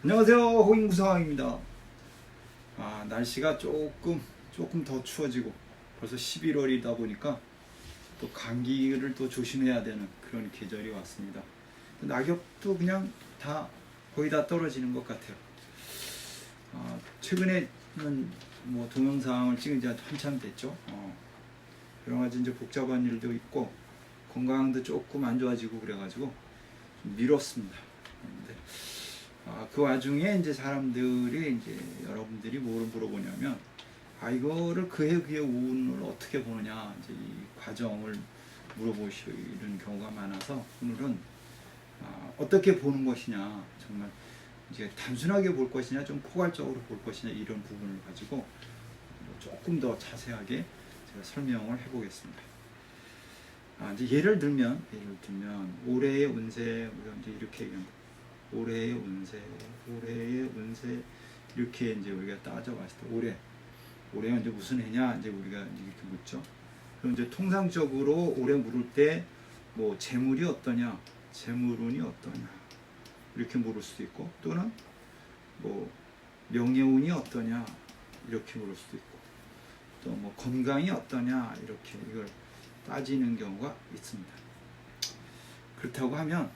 안녕하세요, 호잉구상입니다. 날씨가 조금 더 추워지고 벌써 11월이다 보니까 또 감기를 또 조심해야 되는 그런 계절이 왔습니다. 낙엽도 그냥 거의 다 떨어지는 것 같아요. 최근에는 뭐 동영상을 찍은 지 한참 됐죠. 여러 가지 이제 복잡한 일도 있고 건강도 조금 안 좋아지고 그래가지고 좀 미뤘습니다. 근데 그 와중에 이제 사람들이 이제 여러분들이 뭐를 물어보냐면 이거를 그해 운을 어떻게 보느냐 이제 이 과정을 물어보시는 경우가 많아서 오늘은 어떻게 보는 것이냐, 정말 이제 단순하게 볼 것이냐 좀 포괄적으로 볼 것이냐 이런 부분을 가지고 조금 더 자세하게 제가 설명을 해보겠습니다. 이제 예를 들면 올해의 운세 우리가 이제 이렇게 얘기합니다. 올해의 운세 이렇게 이제 우리가 따져봤을 때 올해가 이제 무슨 해냐 이제 우리가 이렇게 묻죠. 그럼 이제 통상적으로 올해 물을 때 뭐 재물이 어떠냐, 재물운이 어떠냐 이렇게 물을 수도 있고, 또는 뭐 명예운이 어떠냐 이렇게 물을 수도 있고, 또 뭐 건강이 어떠냐 이렇게 이걸 따지는 경우가 있습니다. 그렇다고 하면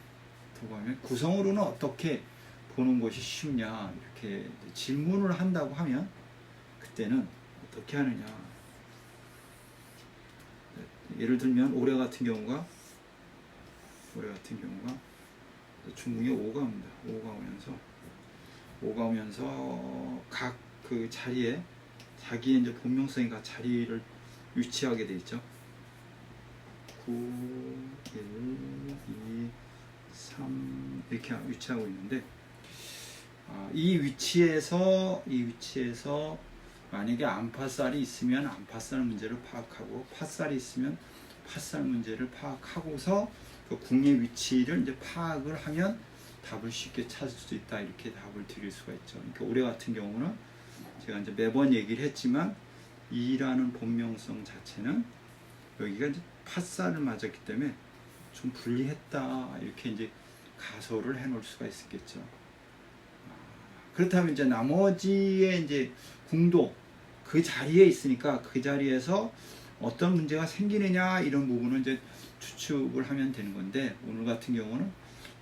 구성으로는 어떻게 보는 것이 쉽냐 이렇게 질문을 한다고 하면 그때는 어떻게 하느냐. 예를 들면 올해 같은 경우가 중궁에 5가 옵니다. 5가 오면서 각 그 자리에 자기의 이제 본명성이 각 자리를 위치하게 돼 있죠. 9, 1, 2, 3 이렇게 위치하고 있는데, 이 위치에서 만약에 안파살이 있으면 안파살 문제를 파악하고, 팥살이 있으면 팥살 문제를 파악하고서 그 궁의 위치를 이제 파악을 하면 답을 쉽게 찾을 수 있다, 이렇게 답을 드릴 수가 있죠. 그러니까 올해 같은 경우는 제가 이제 매번 얘기를 했지만 이라는 본명성 자체는 여기가 이제 팥살을 맞았기 때문에 좀 불리했다, 이렇게 이제 가설을 해놓을 수가 있겠죠. 그렇다면 이제 나머지의 이제 궁도 그 자리에 있으니까 그 자리에서 어떤 문제가 생기느냐 이런 부분은 이제 추측을 하면 되는 건데, 오늘 같은 경우는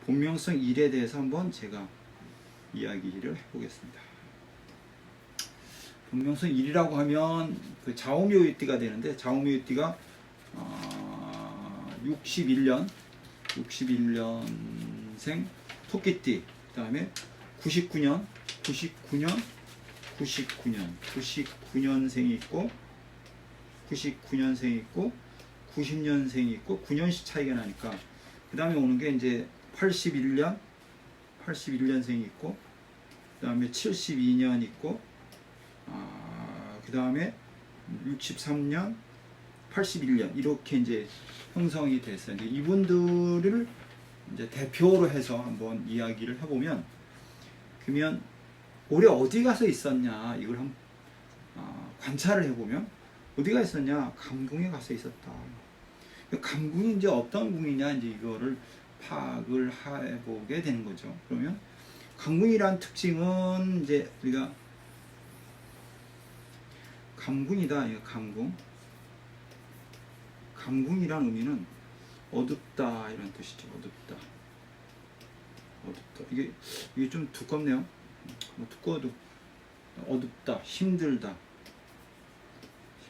본명성 1에 대해서 한번 제가 이야기를 해보겠습니다. 본명성 1이라고 하면 그 좌우묘유띠가 되는데, 좌우묘유띠가 61년생 토끼띠, 그 다음에 99년생이 있고 90년생이 있고 9년씩 차이가 나니까, 그 다음에 오는 게 이제 81년생이 있고, 그 다음에 72년 있고, 그 다음에 63년, 81년 이렇게 이제 형성이 됐어요. 이제 이분들을 이제 대표로 해서 한번 이야기를 해보면, 그러면 올해 어디 가서 있었냐 이걸 한번 관찰을 해보면, 어디가 있었냐, 감궁에 가서 있었다. 감궁이 이제 어떤 궁이냐 이제 이거를 파악을 해보게 되는 거죠. 그러면 감궁이란 특징은 이제 우리가 감궁이다. 감궁이란 의미는 어둡다 이런 뜻이죠. 어둡다. 이게 좀 두껍네요. 뭐 두꺼워도 어둡다, 힘들다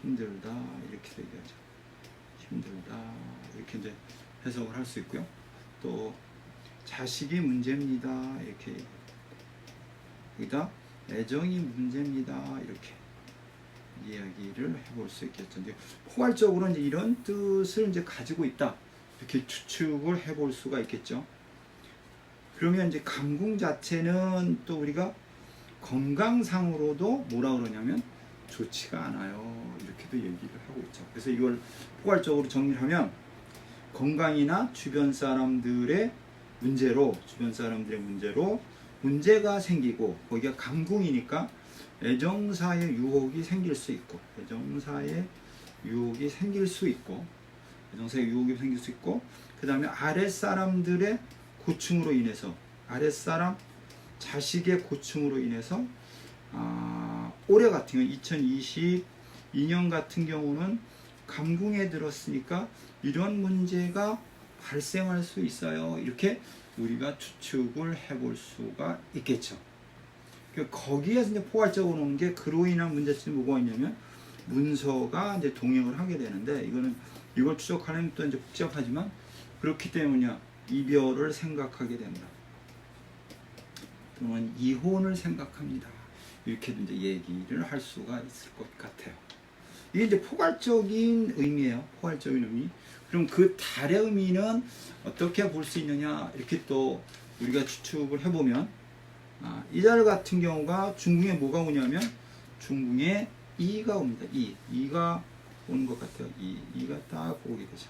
이렇게 얘기하죠. 힘들다 이렇게 이제 해석을 할 수 있고요. 또 자식이 문제입니다 이렇게, 여기다 애정이 문제입니다 이렇게 이야기를 해볼 수 있겠죠. 이제 포괄적으로 이제 이런 뜻을 이제 가지고 있다 이렇게 추측을 해볼 수가 있겠죠. 그러면 이제 감궁 자체는 또 우리가 건강상으로도 뭐라 그러냐면 좋지가 않아요 이렇게도 얘기를 하고 있죠. 그래서 이걸 포괄적으로 정리를 하면 건강이나 주변 사람들의 문제로 문제가 생기고, 거기가 감궁이니까 애정사의 유혹이 생길 수 있고, 그 다음에 아랫사람들의 고충으로 인해서 아랫사람 자식의 고충으로 인해서 올해 같은 경우 2022년 같은 경우는 감궁에 들었으니까 이런 문제가 발생할 수 있어요. 이렇게 우리가 추측을 해볼 수가 있겠죠. 거기에서 이제 포괄적으로 오는 게 그로 인한 문제점이 뭐가 있냐면 문서가 이제 동행을 하게 되는데 이걸 추적하려면 또 이제 복잡하지만 그렇기 때문이야 이별을 생각하게 됩니다. 또는 이혼을 생각합니다. 이렇게도 이제 얘기를 할 수가 있을 것 같아요. 이게 이제 포괄적인 의미예요. 포괄적인 의미. 그럼 그 달의 의미는 어떻게 볼 수 있느냐 이렇게 또 우리가 추측을 해보면 이 달 같은 경우가 중궁에 뭐가 오냐면 중궁에 이가 옵니다. 이가 오는 것 같아요. 이가 딱 오게 되죠.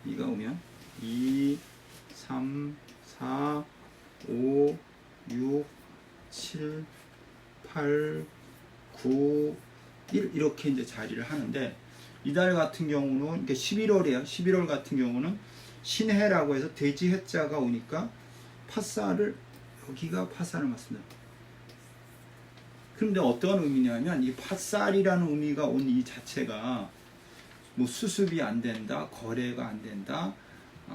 이가 오면 2, 3, 4, 5, 6, 7, 8, 9, 1 이렇게 이제 자리를 하는데 이달 같은 경우는 이게 11월이에요. 11월 같은 경우는 신해라고 해서 돼지 해자가 오니까 파살을 여기가 파살을 맞습니다. 그런데 어떤 의미냐면 이 파살이라는 의미가 온 이 자체가 뭐 수습이 안 된다, 거래가 안 된다,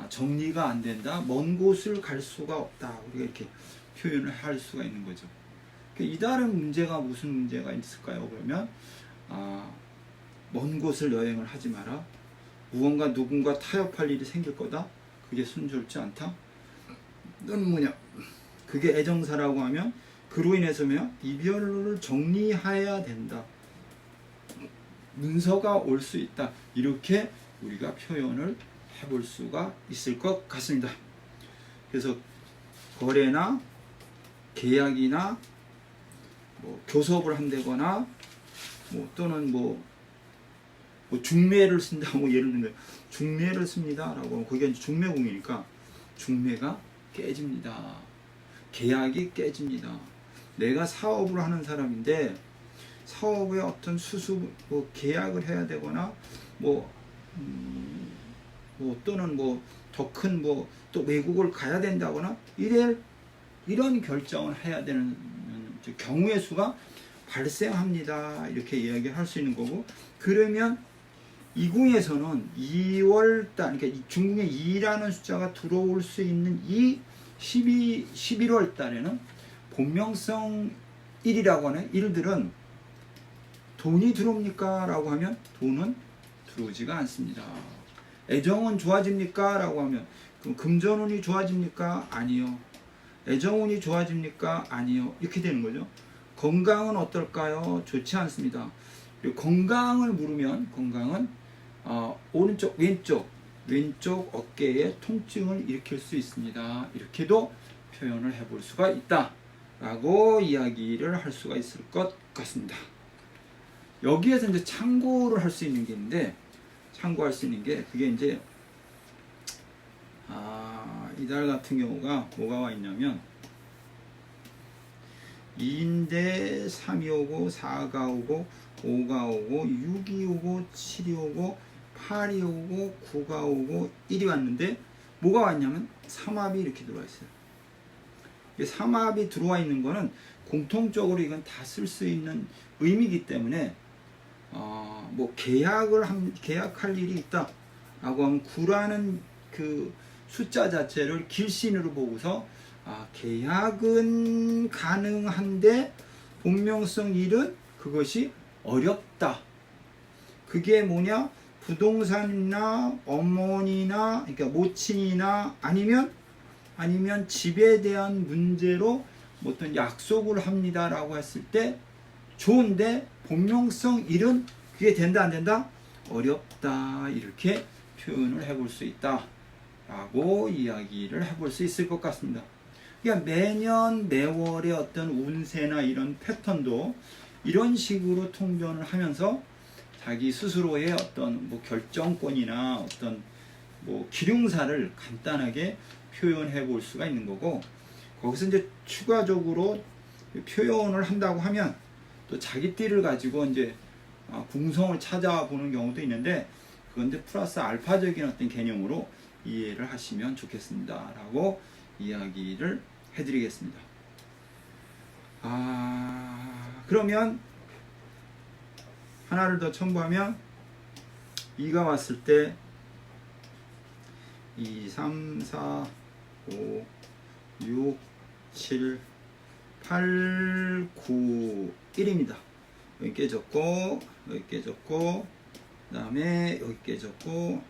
정리가 안 된다, 먼 곳을 갈 수가 없다. 우리가 이렇게 표현을 할 수가 있는 거죠. 이달은 문제가 무슨 문제가 있을까요? 그러면 먼 곳을 여행을 하지 마라. 무언가 누군가 타협할 일이 생길 거다. 그게 순조롭지 않다. 는 뭐냐? 그게 애정사라고 하면 그로 인해서 이별을 정리해야 된다. 문서가 올 수 있다. 이렇게 우리가 표현을 해볼 수가 있을 것 같습니다. 그래서 거래나 계약이나 뭐 교섭을 한다거나 또는 중매를 쓴다고 예를 들면 중매를 씁니다라고 하면 거기가 중매공이니까 중매가 깨집니다. 계약이 깨집니다. 내가 사업을 하는 사람인데 사업에 어떤 수습 계약을 해야 되거나 또는 더 큰 또 외국을 가야 된다거나 이런 결정을 해야 되는 경우의 수가 발생합니다. 이렇게 이야기할 수 있는 거고, 그러면 이 궁에서는 2월달, 그러니까 중궁에 2라는 숫자가 들어올 수 있는 이 11월 달에는 본명성 1이라고 하는 일들은 돈이 들어옵니까? 라고 하면 돈은 들어오지가 않습니다. 애정은 좋아집니까? 라고 하면 그럼 금전운이 좋아집니까? 아니요. 애정운이 좋아집니까? 아니요. 이렇게 되는 거죠. 건강은 어떨까요? 좋지 않습니다. 건강을 물으면 건강은 오른쪽, 왼쪽 어깨에 통증을 일으킬 수 있습니다. 이렇게도 표현을 해볼 수가 있다 라고 이야기를 할 수가 있을 것 같습니다. 여기에서 이제 참고를 할 수 있는 게 있는데, 참고할 수 있는 게 그게 이제 이달 같은 경우가 뭐가 와 있냐면 2인데 3이 오고 4가 오고 5가 오고 6이 오고 7이 오고 8이 오고 9가 오고 1이 왔는데 뭐가 왔냐면 삼합이 이렇게 들어와 있어요. 삼합이 들어와 있는 거는 공통적으로 이건 다 쓸 수 있는 의미이기 때문에 계약할 일이 있다 라고 하면 9라는 그 숫자 자체를 길신으로 보고서 계약은 가능한데 본명성 1은 그것이 어렵다. 그게 뭐냐? 부동산이나 어머니나 그러니까 모친이나 아니면 집에 대한 문제로 어떤 약속을 합니다라고 했을 때 좋은데 본명성 1은 그게 된다 안 된다? 어렵다. 이렇게 표현을 해볼 수 있다 라고 이야기를 해볼 수 있을 것 같습니다. 그러니까 매년 매월의 어떤 운세나 이런 패턴도 이런 식으로 통변을 하면서 자기 스스로의 어떤 결정권이나 어떤 기륭사를 간단하게 표현해 볼 수가 있는 거고, 거기서 이제 추가적으로 표현을 한다고 하면 또 자기 띠를 가지고 이제 궁성을 찾아보는 경우도 있는데, 그건 이제 플러스 알파적인 어떤 개념으로 이해를 하시면 좋겠습니다 라고 이야기를 해드리겠습니다. 그러면 하나를 더 첨부하면 2가 왔을 때 2, 3, 4, 5, 6, 7, 8, 9, 1입니다. 여기 깨졌고, 여기 깨졌고, 그 다음에 여기 깨졌고,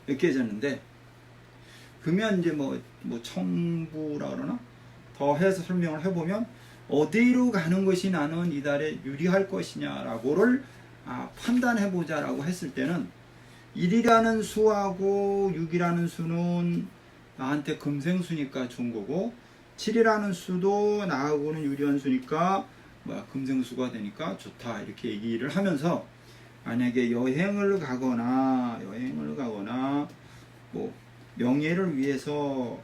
여기 깨졌는데, 그러면 이제 뭐 첨부라 그러나? 더 해서 설명을 해보면, 어디로 가는 것이 나는 이달에 유리할 것이냐라고를 판단해보자라고 했을 때는, 1이라는 수하고 6이라는 수는 나한테 금생수니까 좋은 거고, 7이라는 수도 나하고는 유리한 수니까 금생수가 되니까 좋다, 이렇게 얘기를 하면서, 만약에 여행을 가거나 뭐 명예를 위해서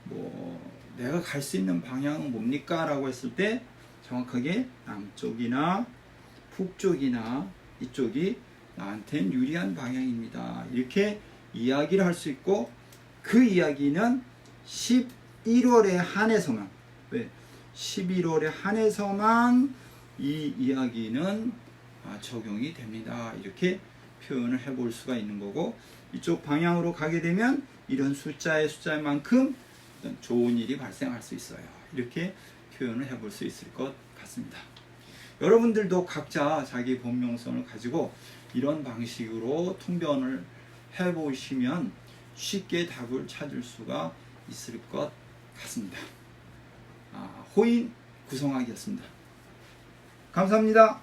뭐 내가 갈 수 있는 방향은 뭡니까? 라고 했을 때 정확하게 남쪽이나 북쪽이나 이쪽이 나한테는 유리한 방향입니다, 이렇게 이야기를 할 수 있고, 그 이야기는 11월에 한해서만, 11월에 한해서만 이 이야기는 적용이 됩니다, 이렇게 표현을 해볼 수가 있는 거고, 이쪽 방향으로 가게 되면 이런 숫자의 만큼 좋은 일이 발생할 수 있어요, 이렇게 표현을 해볼 수 있을 것 같습니다. 여러분들도 각자 자기 본명성을 가지고 이런 방식으로 통변을 해보시면 쉽게 답을 찾을 수가 있을 것 같습니다. 호인 구성학이었습니다. 감사합니다.